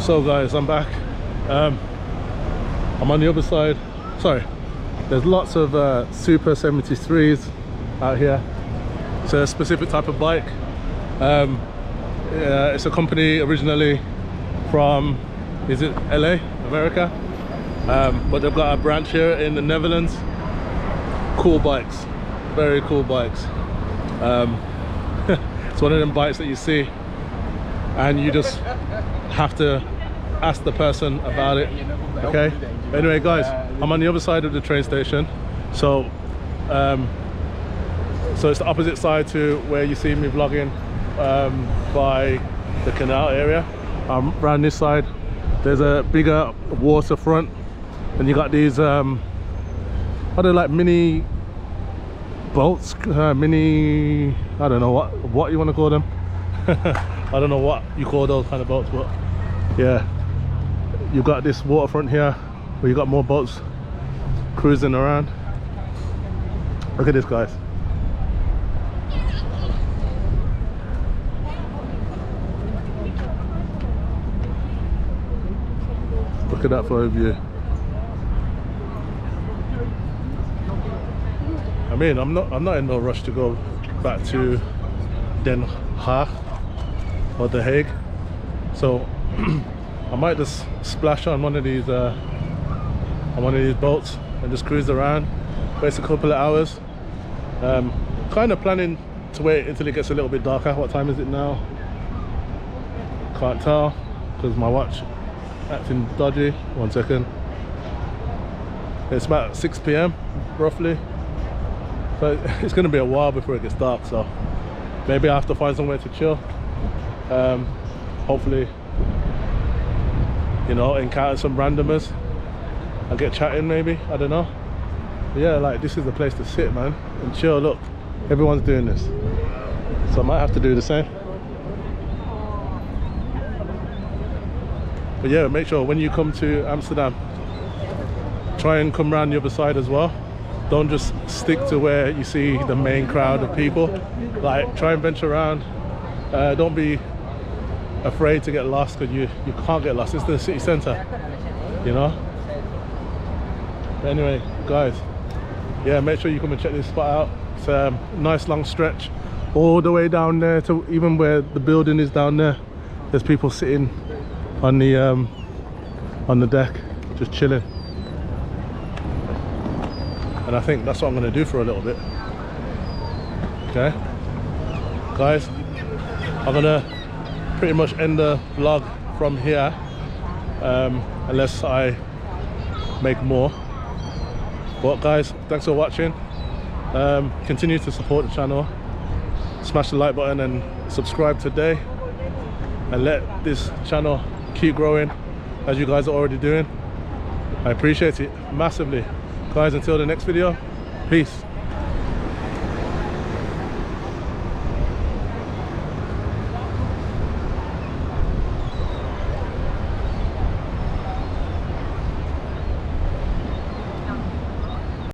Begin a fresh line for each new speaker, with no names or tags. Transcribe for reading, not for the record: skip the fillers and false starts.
So guys, I'm back. I'm on the other side. Sorry, there's lots of Super 73s out here. It's a specific type of bike. It's a company originally from, is it LA, America? But they've got a branch here in the Netherlands. Cool bikes, very cool bikes. It's one of them bikes that you see and you just have to ask the person about it. Okay, anyway guys, I'm on the other side of the train station, so it's the opposite side to where you see me vlogging, by the canal area. Around this side there's a bigger waterfront, and you got these are they like mini boats, mini, I don't know what you want to call them. I don't know what you call those kind of boats, but yeah, you've got this waterfront here where you got more boats cruising around. Look at this, guys. Look at that for a view. I mean, I'm not in no rush to go back to Den Haag or The Hague, so I might just splash on one of these boats and just cruise around, waste a couple of hours. Kind of planning to wait until it gets a little bit darker. What time is it now? Can't tell because my watch acting dodgy. 1 second. It's about 6 PM roughly. So it's going to be a while before it gets dark, so maybe I have to find somewhere to chill. Hopefully, you know, encounter some randomers and get chatting maybe, I don't know. But yeah, like, this is the place to sit, man, and chill. Look, everyone's doing this, so I might have to do the same. But yeah, make sure when you come to Amsterdam, try and come around the other side as well. Don't just stick to where you see the main crowd of people. Like, try and venture around. Don't be afraid to get lost, because you can't get lost. It's the city center, you know. But anyway, guys, yeah, make sure you come and check this spot out. It's a nice long stretch all the way down there to even where the building is down there. There's people sitting on the deck just chilling. And I think that's what I'm going to do for a little bit. Okay, guys, I'm going to pretty much end the vlog from here, unless I make more. But guys, thanks for watching. Continue to support the channel, smash the like button and subscribe today, and let this channel keep growing as you guys are already doing. I appreciate it massively. Guys, until the next video, peace.